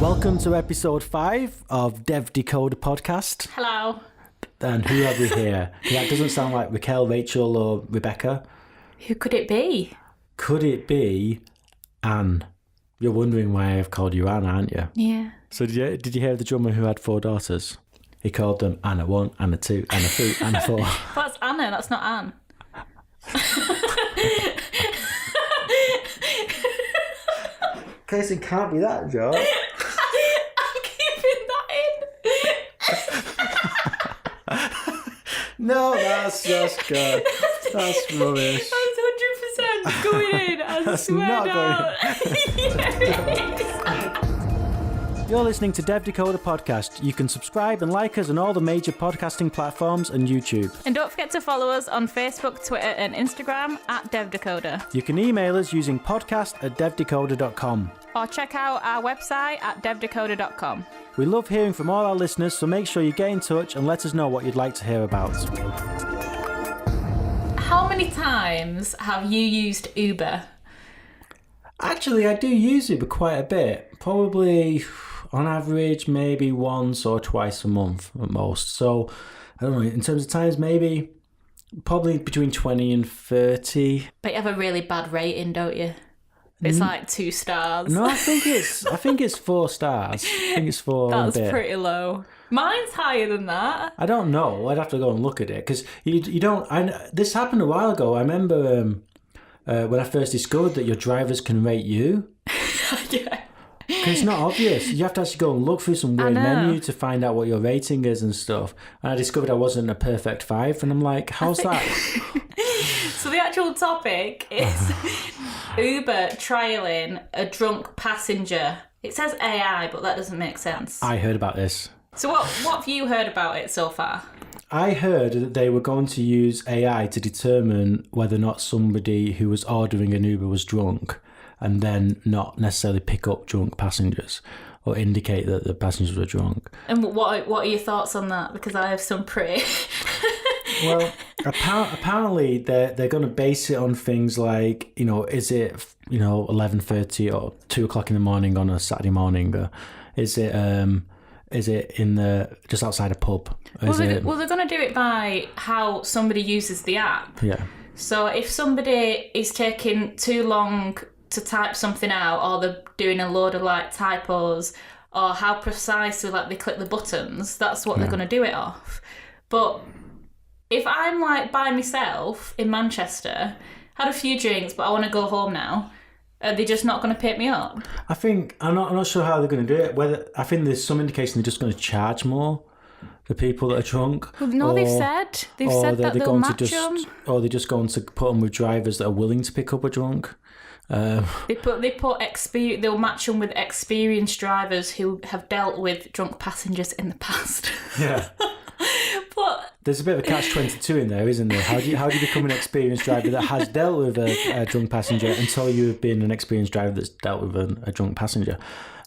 Welcome to episode 5 of DevDecoder podcast. Hello. And who have we here? That doesn't sound like Raquel, Rachel or Rebecca. Who could it be? Could it be Anne? You're wondering why I've called you Anne, aren't you? Yeah. So did you hear the drummer who had 4 daughters? He called them Anna 1, Anna 2, Anna 3, Anna 4. That's Anna, that's not Anne. Case it can't be that, Joe. I'm keeping that in. No, that's just good. That's rubbish. That's 100% going in. I That's swear not down. You're listening to DevDecoder podcast. You can subscribe and like us on all the major podcasting platforms and YouTube. And don't forget to follow us on Facebook, Twitter and Instagram at DevDecoder. You can email us using podcast@devdecoder.com. Or check out our website at devdecoder.com. We love hearing from all our listeners, so make sure you get in touch and let us know what you'd like to hear about. How many times have you used Uber? Actually, I do use Uber quite a bit. Probably, on average, maybe once or twice a month at most. So, I don't know, in terms of times, probably between 20 and 30. But you have a really bad rating, don't you? It's like 2 stars. No, I think it's 4 stars. I think it's 4. That's and a bit. pretty low. Mine's higher than that. I don't know. I'd have to go and look at it because you don't. This happened a while ago. I remember when I first discovered that your drivers can rate you. Yeah. Because it's not obvious. You have to actually go and look through some weird menu to find out what your rating is and stuff. And I discovered I wasn't a perfect 5, and I'm like, how's that? So the actual topic is Uber trialling a drunk passenger. It says AI, but that doesn't make sense. I heard about this. So what have you heard about it so far? I heard that they were going to use AI to determine whether or not somebody who was ordering an Uber was drunk, and then not necessarily pick up drunk passengers or indicate that the passengers were drunk. And what are your thoughts on that? Because I have some pretty... Well, apparently they're going to base it on things like, is it 11:30 or 2 o'clock in the morning on a Saturday morning, or is it in the just outside a pub? Well, they're going to do it by how somebody uses the app. Yeah. So if somebody is taking too long to type something out, or they're doing a load of typos, or how precisely they click the buttons, that's what they're going to do it off. But if I'm by myself in Manchester, had a few drinks, but I want to go home now, are they just not going to pick me up? I think I'm not sure how they're going to do it. I think there's some indication they're just going to charge more for people that are drunk. Well, no, they've said that they'll match them. Or they're just going to put them with drivers that are willing to pick up a drunk. They'll match them with experienced drivers who have dealt with drunk passengers in the past. Yeah. But there's a bit of a catch-22 in there, isn't there? How do you become an experienced driver that has dealt with a drunk passenger until you've been an experienced driver that's dealt with a drunk passenger?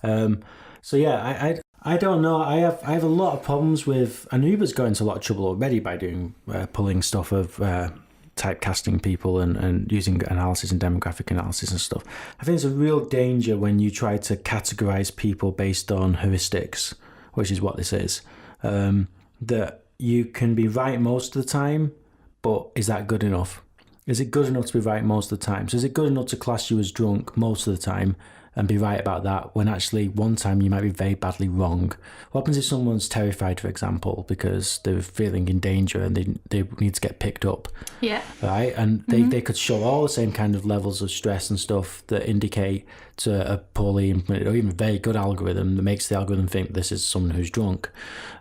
So yeah, I don't know. I have a lot of problems with, and Uber's got into a lot of trouble already by doing pulling stuff of typecasting people and using analysis and demographic analysis and stuff. I think it's a real danger when you try to categorize people based on heuristics, which is what this is. That you can be right most of the time, but is that good enough? Is it good enough to be right most of the time? So is it good enough to class you as drunk most of the time and be right about that when actually one time you might be very badly wrong? What happens if someone's terrified, for example, because they're feeling in danger and they need to get picked up? Yeah. Right? And they could show all the same kind of levels of stress and stuff that indicate to a poorly implemented or even very good algorithm that makes the algorithm think this is someone who's drunk.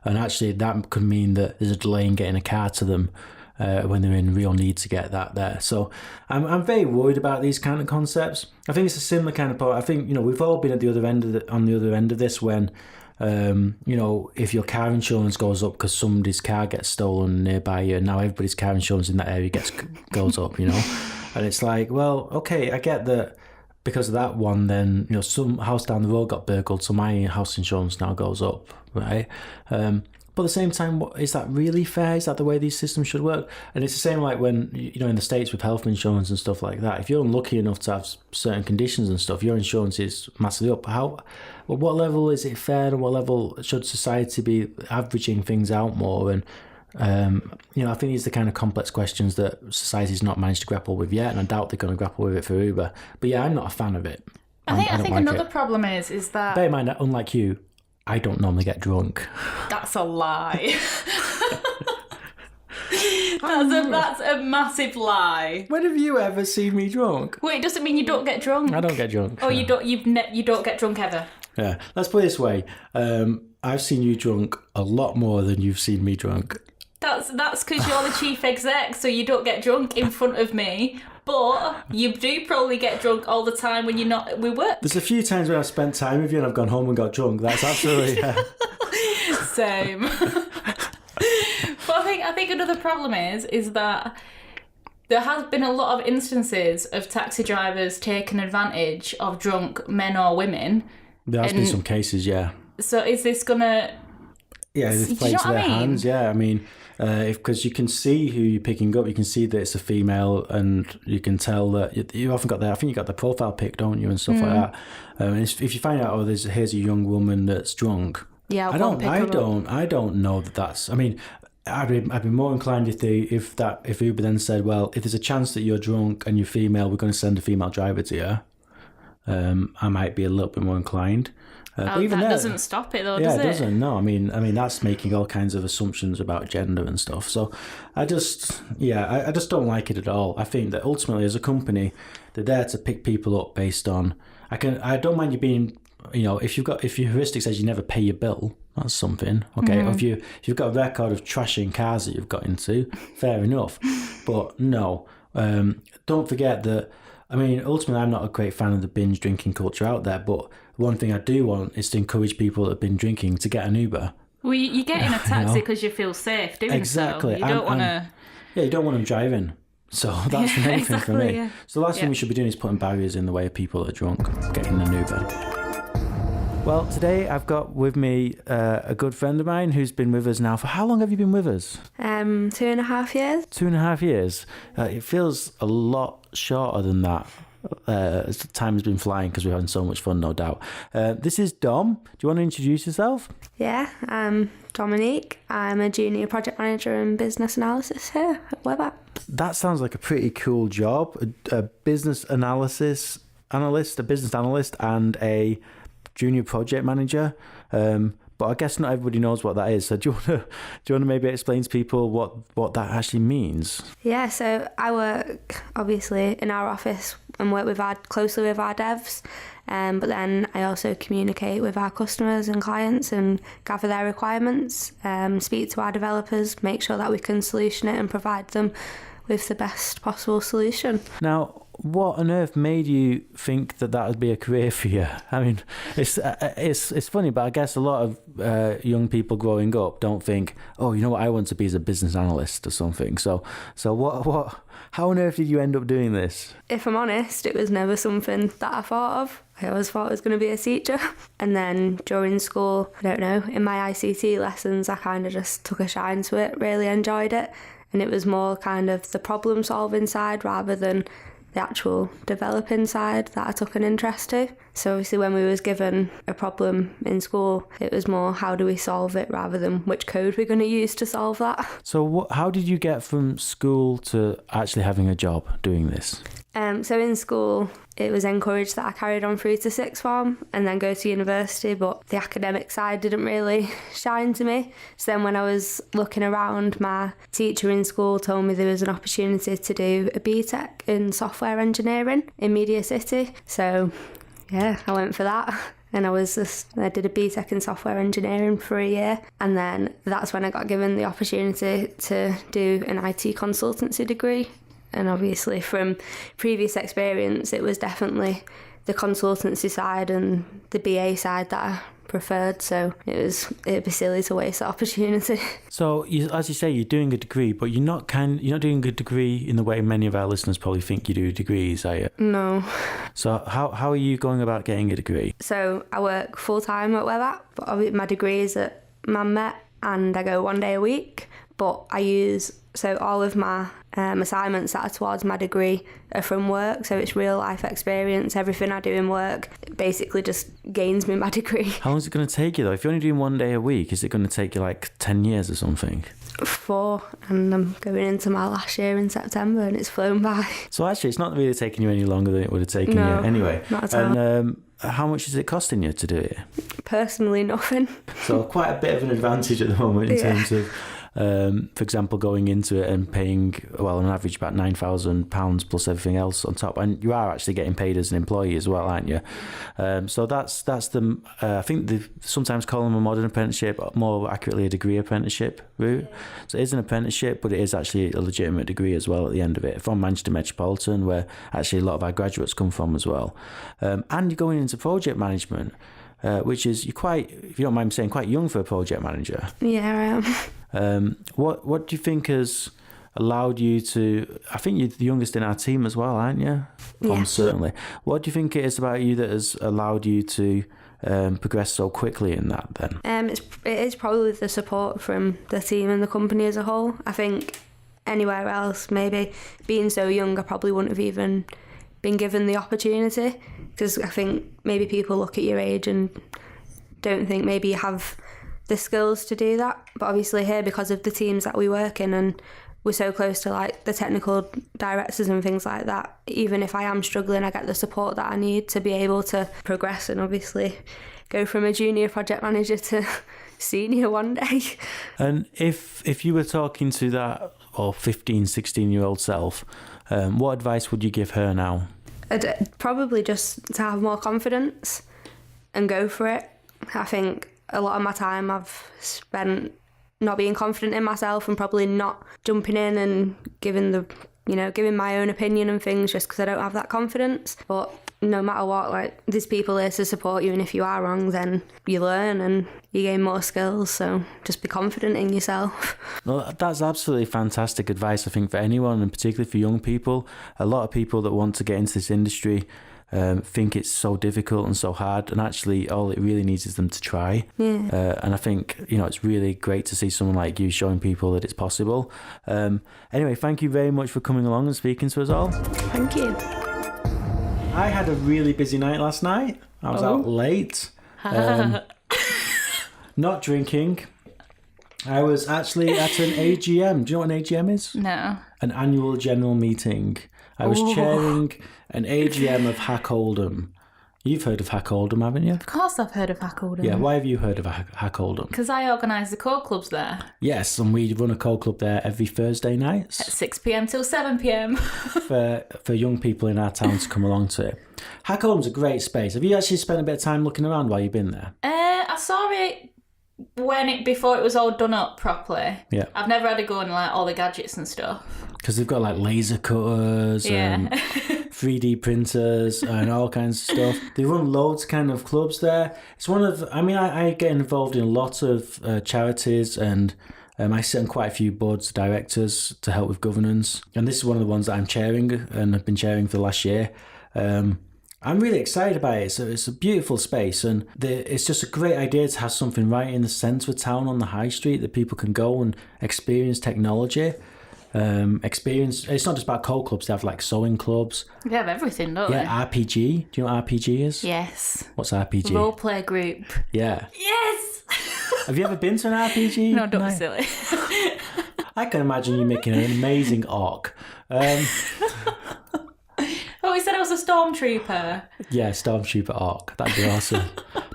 And actually that could mean that there's a delay in getting a car to them when they're in real need to get that there. So I'm very worried about these kind of concepts. I think it's a similar kind of point. I think we've all been at the other end of this when if your car insurance goes up because somebody's car gets stolen nearby you, and now everybody's car insurance in that area goes up, and it's like, well, okay, I get that. Because of that one, then some house down the road got burgled, so my house insurance now goes up, right? But at the same time, is that really fair? Is that the way these systems should work? And it's the same like when, in the States with health insurance and stuff like that. If you're unlucky enough to have certain conditions and stuff, your insurance is massively up. What level is it fair, and what level should society be averaging things out more? And I think these are the kind of complex questions that society's not managed to grapple with yet, and I doubt they're going to grapple with it for Uber. But yeah, I'm not a fan of it. I think like another problem is that... Bear in mind, unlike you, I don't normally get drunk. That's a lie. That's a massive lie. When have you ever seen me drunk? Wait, it doesn't mean you don't get drunk. I don't get drunk. Oh, you don't get drunk ever. Yeah, let's put it this way. I've seen you drunk a lot more than you've seen me drunk. That's because you're the chief exec, so you don't get drunk in front of me. But you do probably get drunk all the time when you're not with work. There's a few times when I've spent time with you and I've gone home and got drunk. That's absolutely Same. But I think another problem is that there has been a lot of instances of taxi drivers taking advantage of drunk men or women. There has been some cases, yeah. So is this gonna... Yeah, it's played to their hands, yeah. I mean, because you can see who you're picking up, you can see that it's a female, and you can tell that you often got I think you got the profile pic, don't you, and stuff like that. If you find out, here's a young woman that's drunk. Yeah, I don't know that that's. I mean, I'd be more inclined if Uber then said, well, if there's a chance that you're drunk and you're female, we're going to send a female driver to you. I might be a little bit more inclined. But even that doesn't stop it though, does it? Yeah, it doesn't. No, I mean that's making all kinds of assumptions about gender and stuff. So I just don't like it at all. I think that ultimately as a company, they're there to pick people up based on. I don't mind you being, if your heuristic says you never pay your bill, that's something. Okay, or if you've got a record of trashing cars that you've got into, fair enough. But no, don't forget that. I mean, ultimately, I'm not a great fan of the binge drinking culture out there, but one thing I do want is to encourage people that have been drinking to get an Uber. Well, you get in a taxi because you feel safe doing exactly. so. You don't want to... Yeah, you don't want them driving. So that's the main thing for me. Yeah. So the last thing we should be doing is putting barriers in the way of people that are drunk getting an Uber. Well, today I've got with me a good friend of mine who's been with us now for... How long have you been with us? 2.5 years. 2.5 years. It feels a lot shorter than that. As time has been flying because we're having so much fun, no doubt. This is Dom. Do you want to introduce yourself? Yeah, I'm Dominique. I'm a junior project manager in business analysis here at Web App. That sounds like a pretty cool job. A business analyst, a business analyst, and a junior project manager. But I guess not everybody knows what that is. So do you want to maybe explain to people what that actually means? Yeah, so I work obviously in our office and work closely with our devs. But then I also communicate with our customers and clients and gather their requirements, speak to our developers, make sure that we can solution it and provide them with the best possible solution. Now, what on earth made you think that would be a career for you? I mean, it's funny, but I guess a lot of young people growing up don't think, oh, you know what I want to be as a business analyst or something. So what? How on earth did you end up doing this? If I'm honest, it was never something that I thought of. I always thought I was going to be a teacher. And then during school, I don't know, in my ICT lessons, I kind of just took a shine to it, really enjoyed it. And it was more kind of the problem solving side rather than the actual developing side that I took an interest to. So obviously when we was given a problem in school, it was more how do we solve it rather than which code we're going to use to solve that. So how did you get from school to actually having a job doing this? So in school, it was encouraged that I carried on through to sixth form and then go to university, but the academic side didn't really shine to me. So then when I was looking around, my teacher in school told me there was an opportunity to do a BTEC in software engineering in Media City. So yeah, I went for that. And I did a BTEC in software engineering for a year. And then that's when I got given the opportunity to do an IT consultancy degree. And obviously from previous experience, it was definitely the consultancy side and the BA side that I preferred. So it'd be silly to waste the opportunity. So as you say, you're doing a degree, but you're not doing a degree in the way many of our listeners probably think you do degrees, are you? No. So how are you going about getting a degree? So I work full time at Web App, but my degree is at ManMet. and I go 1 day a week, but I use, so all of my assignments that are towards my degree are from work, so it's real life experience. Everything I do in work basically just gains me my degree. How long is it going to take you though? If you're only doing 1 day a week, is it going to take you like 10 years or something? 4, and I'm going into my last year in September, and it's flown by. So actually, it's not really taking you any longer than it would have taken No, you anyway. not at all. And how much is it costing you to do it? Personally, nothing. So quite a bit of an advantage at the moment in terms of, for example, going into it and paying, well, on average about £9,000 plus everything else on top. And you are actually getting paid as an employee as well, aren't you? So that's the, I think they sometimes call them a modern apprenticeship, more accurately a degree apprenticeship route. So it is an apprenticeship, but it is actually a legitimate degree as well at the end of it, from Manchester Metropolitan, where actually a lot of our graduates come from as well. And you're going into project management, which is, you're quite, if you don't mind me saying, quite young for a project manager. Yeah, I am. What do you think has allowed you to, I think you're the youngest in our team as well, aren't you? Yeah. Certainly. What do you think it is about you that has allowed you to progress so quickly in that then? It is probably the support from the team and the company as a whole. I think anywhere else, maybe being so young, I probably wouldn't have even been given the opportunity, because I think maybe people look at your age and don't think maybe you have the skills to do that. But obviously here, because of the teams that we work in, and we're so close to like the technical directors and things like that, even if I am struggling, I get the support that I need to be able to progress and obviously go from a junior project manager to senior one day. And if you were talking to that, or 15, 16-year-old self, what advice would you give her now? I'd probably just to have more confidence and go for it. I think a lot of my time I've spent not being confident in myself and probably not jumping in and giving my own opinion and things just because I don't have that confidence. But no matter what, like, there's people here to support you, and if you are wrong, then you learn and you gain more skills. So just be confident in yourself. Well, that's absolutely fantastic advice, I think, for anyone, and particularly for young people. A lot of people that want to get into this industry think it's so difficult and so hard, and actually all it really needs is them to try. Yeah. And I think, it's really great to see someone like you showing people that it's possible. Anyway, thank you very much for coming along and speaking to us all. Thank you. I had a really busy night last night. I was out late, not drinking. I was actually at an AGM. Do you know what an AGM is? No. An annual general meeting. I was chairing an AGM of Hack Oldham. You've heard of Hack Oldham, haven't you? Of course I've heard of Hack Oldham. Yeah, why have you heard of Hack Oldham? Because I organise the code clubs there. Yes, and we run a code club there every Thursday nights. At 6 p.m. till 7 p.m. for young people in our town to come along to it. Hack Oldham's a great space. Have you actually spent a bit of time looking around while you've been there? I saw it before it was all done up properly. Yeah. I've never had to go on like all the gadgets and stuff. Because they've got like laser cutters and 3D printers and all kinds of stuff. They run loads kind of clubs there. It's one of, I get involved in lots of charities, and I sit on quite a few boards of directors to help with governance. And this is one of the ones that I'm chairing and have been chairing for the last year. I'm really excited about it. So it's a beautiful space, and it's just a great idea to have something right in the centre of town on the high street that people can go and experience technology. It's not just about code clubs. They have like sewing clubs. They have everything, don't they? Yeah, RPG. Do you know what RPG is? Yes. What's RPG? Roleplay group. Yeah. Yes! Have you ever been to an RPG? No, don't be silly. I can imagine you making an amazing orc. Oh, he said I was a stormtrooper. Yeah, Stormtrooper orc. That'd be awesome.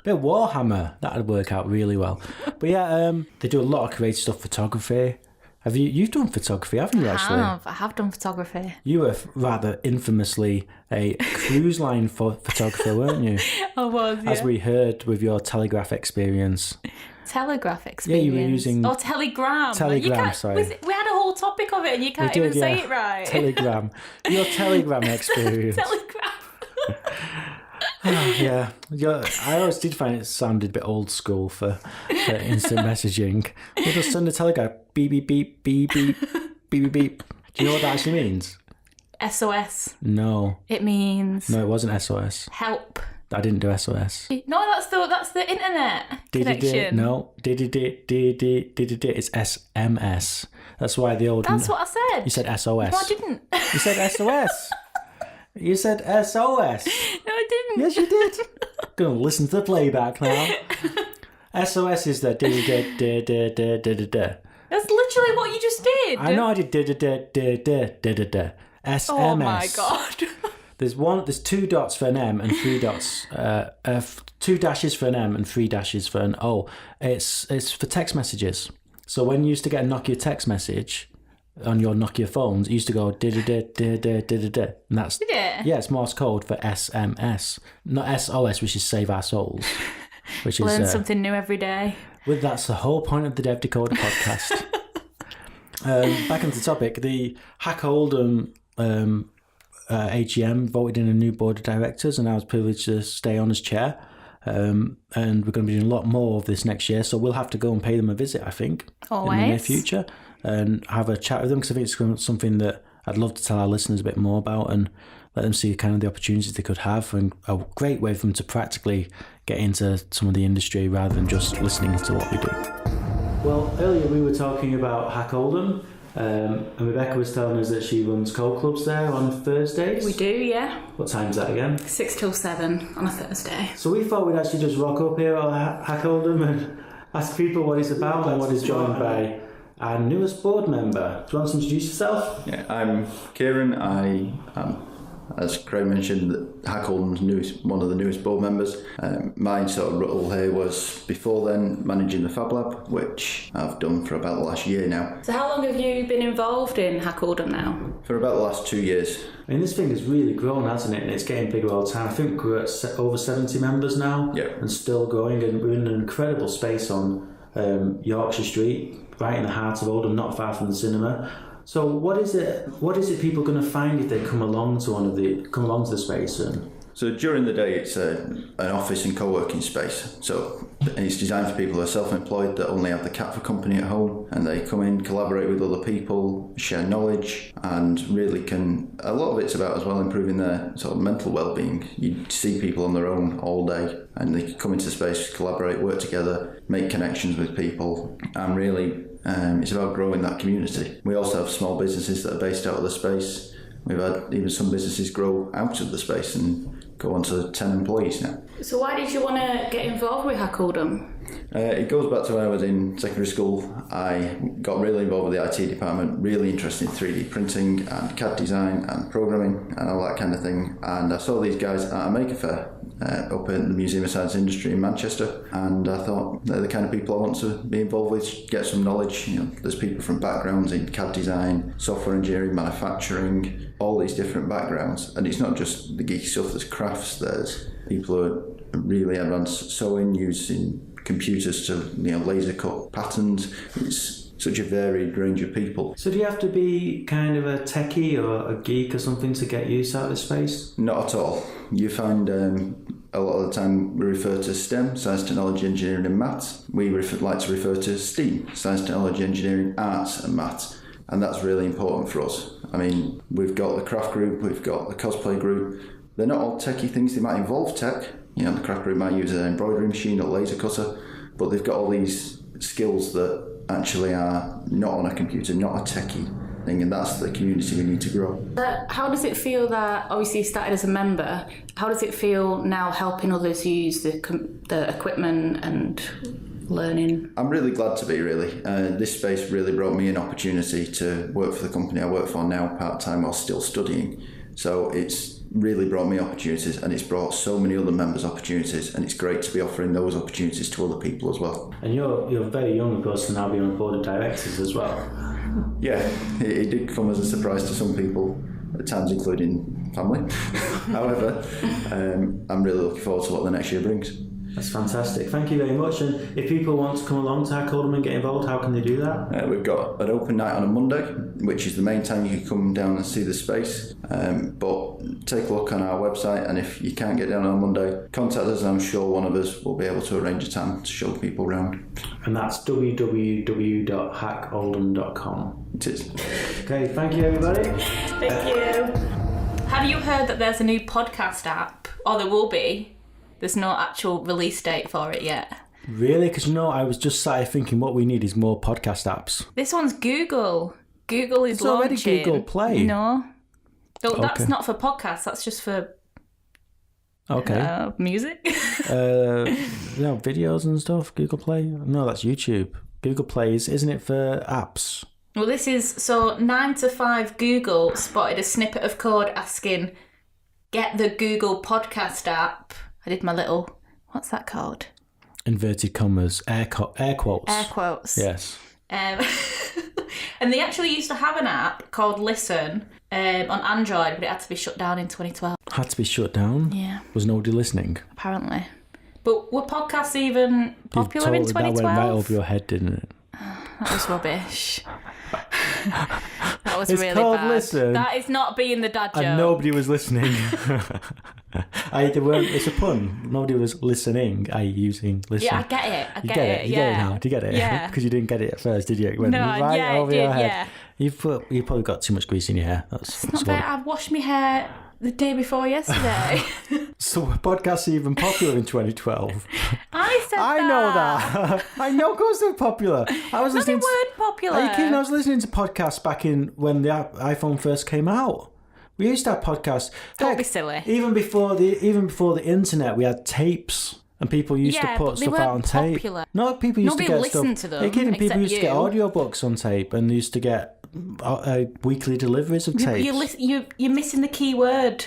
Bit of Warhammer. That'd work out really well. But yeah, they do a lot of creative stuff, photography. You've done photography, haven't you, actually? I have done photography. You were rather infamously a cruise line photographer, weren't you? I was, yeah. As we heard with your Telegraph experience. Telegraph experience? Yeah, you were using... Oh, Telegram. Sorry. We had a whole topic of it and you can't even say it right. Telegram. Your Telegram experience. Telegram. Yeah. I always did find it sounded a bit old school for instant messaging. We'll just send a telegram. Beep, beep, beep, beep, beep, beep, beep, beep. Do you know what that actually means? SOS. No. It means... No, it wasn't SOS. Help. I didn't do SOS. No, that's the internet connection. No. It's SMS. That's why the old... That's what I said. You said SOS. No, I didn't. You said SOS. You said SOS. No, I didn't. Yes, you did. Go and listen to the playback now. SOS is the da-da-da-da-da-da-da-da. That's literally what you just did. I know I did da-da-da-da-da-da-da. SMS. Oh my god. There's 2 dots for an M and 3 dots. 2 dashes for an M and 3 dashes for an O. It's for text messages. So when you used to get a Nokia text message on your Nokia phones, it used to go da-da-da-da-da-da-da. And that's... Did it? Yeah, it's Morse code for SMS. Not SOS, which is Save Our Souls. Which Learn is... something new every day. Well, that's the whole point of the DevDecoder podcast. Back onto the topic, the Hack Oldham AGM voted in a new board of directors, and I was privileged to stay on as chair. And we're going to be doing a lot more of this next year, so we'll have to go and pay them a visit, I think, Always. in the near future, and have a chat with them, because I think it's something that I'd love to tell our listeners a bit more about and let them see kind of the opportunities they could have, and a great way for them to practically get into some of the industry rather than just listening to what we do. Well, earlier we were talking about Hack Oldham, and Rebecca was telling us that she runs co-clubs there on Thursdays. We do, yeah. What time's that again? 6 till 7 on a Thursday. So we thought we'd actually just rock up here at Hack Oldham and ask people what it's about and what it's joined by our newest board member. Do you want to introduce yourself? Yeah, I'm Kieran. I am, as Craig mentioned, Hack Oldham's one of the newest board members. My sort of role here was before then managing the Fab Lab, which I've done for about the last year now. So how long have you been involved in Hack Oldham now? For about the last 2 years. I mean, this thing has really grown, hasn't it? And it's getting bigger all the time. I think we're at over 70 members now, and still growing. And we're in an incredible space on Yorkshire Street, right in the heart of Oldham, not far from the cinema. So what is it people going to find if they come along to the space? So during the day, it's an office and co-working space. So it's designed for people who are self-employed that only have the cat for company at home, and they come in, collaborate with other people, share knowledge, and really a lot of it's about as well improving their sort of mental well-being. You see people on their own all day, and they come into the space, collaborate, work together, make connections with people, and really it's about growing that community. We also have small businesses that are based out of the space. We've had even some businesses grow out of the space and go on to 10 employees now. So why did you want to get involved with Hack Oldham? It goes back to when I was in secondary school. I got really involved with the IT department, really interested in 3D printing and CAD design and programming and all that kind of thing. And I saw these guys at a maker fair up in the Museum of Science and Industry in Manchester, and I thought they're the kind of people I want to be involved with, get some knowledge. There's people from backgrounds in CAD design, software engineering, manufacturing, all these different backgrounds. And it's not just the geeky stuff, there's crafts, there's people who are really advanced sewing, using computers to laser cut patterns. It's such a varied range of people. So do you have to be kind of a techie or a geek or something to get use out of this space? Not at all. You find a lot of the time we refer to STEM, science, technology, engineering and maths. We like to refer to STEAM, science, technology, engineering, arts and maths. And that's really important for us. I mean, we've got the craft group, we've got the cosplay group. They're not all techie things, they might involve tech. The craft group might use an embroidery machine or laser cutter, but they've got all these skills that actually are not on a computer, not a techie thing, and that's the community we need to grow. How does it feel that, obviously you started as a member, how does it feel now helping others use the equipment and learning? I'm really glad to be, really. This space really brought me an opportunity to work for the company I work for now part-time while still studying. So it's really brought me opportunities, and it's brought so many other members opportunities, and it's great to be offering those opportunities to other people as well. And you're very young, of course, to now be on the board of directors as well. Yeah, it did come as a surprise to some people, at times including family. However, I'm really looking forward to what the next year brings. That's fantastic. Thank you very much. And if people want to come along to Hack Oldham and get involved, how can they do that? We've got an open night on a Monday, which is the main time you can come down and see the space. But take a look on our website, and if you can't get down on Monday, contact us, and I'm sure one of us will be able to arrange a time to show people around. And that's www.hackoldham.com. It is. Okay, thank you everybody. Thank you. Have you heard that there's a new podcast app, or there will be, There's no actual release date for it yet. Really? Because I was just sat here thinking what we need is more podcast apps. This one's Google. Google is It's already launching. Google Play. No. That's Okay. not for podcasts. That's just for Okay. music. Videos and stuff. Google Play. No, that's YouTube. Google Play isn't it for apps? Well, this is 9 to 5 Google spotted a snippet of code asking, get the Google podcast app. I did my little, what's that called? Inverted commas, air quotes. Air quotes. Yes. And they actually used to have an app called Listen on Android, but it had to be shut down in 2012. Had to be shut down? Yeah. Was nobody listening? Apparently. But were podcasts even popular in 2012? That went right over your head, didn't it? That was rubbish. That was It's really called bad. Listen. That is not being the dad joke. And nobody was listening. It's a pun. Nobody was listening. Using listen. Yeah, I get it. I You get get it. it. You yeah. get it now. Do you get it? Yeah. Because you didn't get it at first, did you? It went No, right yeah, over it your did, head. yeah. You probably got too much grease in your hair. That's Not fair. I washed my hair the day before yesterday. So were podcasts even popular in 2012? I said I know that. I know, of course they're popular. I was No, they listening. weren't popular. Are you kidding? I was listening to podcasts back in when the iPhone first came out. We used to have podcasts. Don't Heck, be silly. Even before the internet, we had tapes, and people used Yeah, to put but they stuff out on weren't tape. popular. No, people used Nobody to get listened stuff. to them, Are you kidding? People except used to get you. audiobooks on tape, and used to get weekly deliveries of tapes. You're missing the key word.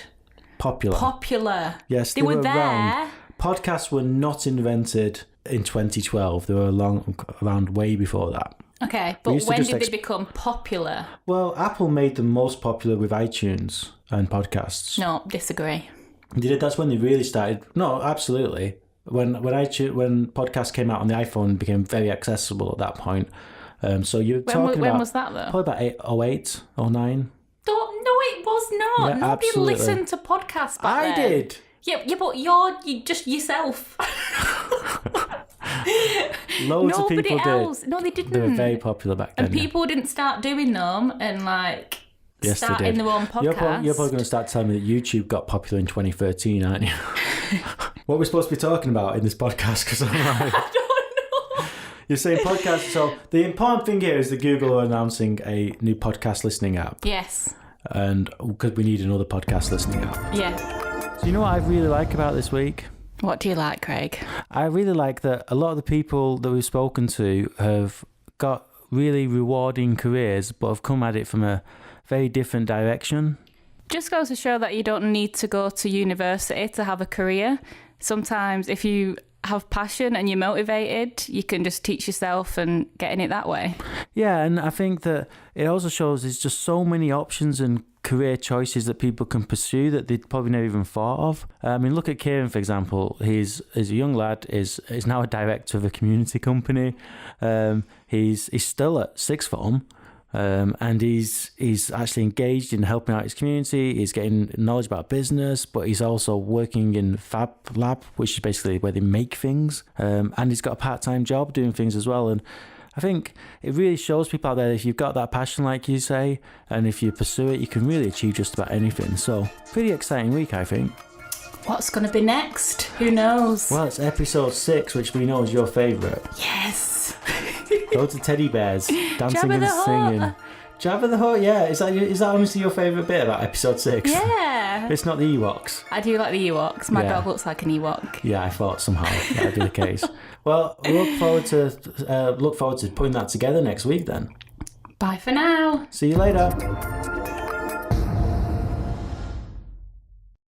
Popular. Popular. Yes, They they were were there. around. Podcasts were not invented in 2012. They were around way before that. Okay, but used to when just did they become popular? Well, Apple made them most popular with iTunes and podcasts. No, disagree. They did. That's when they really started. No, absolutely. When podcasts came out on the iPhone, it became very accessible at that point. So you're talking when about was that though? probably about 08, 09. No, it was not. Yeah, Nobody absolutely. listened to podcasts back I then. did. Yeah, but you're just yourself. Loads of Nobody people else. did. No, they didn't. They were very popular back then. And people didn't start doing them and Yes, they starting did. their own podcast. You're probably going to start telling me that YouTube got popular in 2013, aren't you? What we're supposed to be talking about in this podcast? Because I'm like, I don't know. you're saying podcast. So the important thing here is that Google are announcing a new podcast listening app, Yes. and because we need another podcast listening app. Yeah. So you know what I really like about this week? What do you like, Craig? I really like that a lot of the people that we've spoken to have got really rewarding careers, but have come at it from a very different direction. Just goes to show that you don't need to go to university to have a career. Sometimes if you have passion and you're motivated, you can just teach yourself and get in it that way. Yeah, and I think that it also shows there's just so many options and career choices that people can pursue that they'd probably never even thought of. I mean, look at Kieran, for example. He's a young lad, is now a director of a community company. He's still at sixth form. And he's actually engaged in helping out his community. He's getting knowledge about business, but he's also working in Fab Lab, which is basically where they make things. And he's got a part-time job doing things as well. And I think it really shows people out there, if you've got that passion, like you say, and if you pursue it, you can really achieve just about anything. So pretty exciting week, I think. What's going to be next? Who knows? Well, it's episode 6, which we know is your favourite. Yes. Loads of teddy bears dancing Jabba and the Hutt. singing. Jabba the Hutt, yeah. Is that honestly your favourite bit about episode 6? Yeah. It's not the Ewoks. I do like the Ewoks. My Yeah. dog looks like an Ewok. Yeah, I thought somehow that'd be the case. Well, we look forward to putting that together next week then. Bye for now. See you later.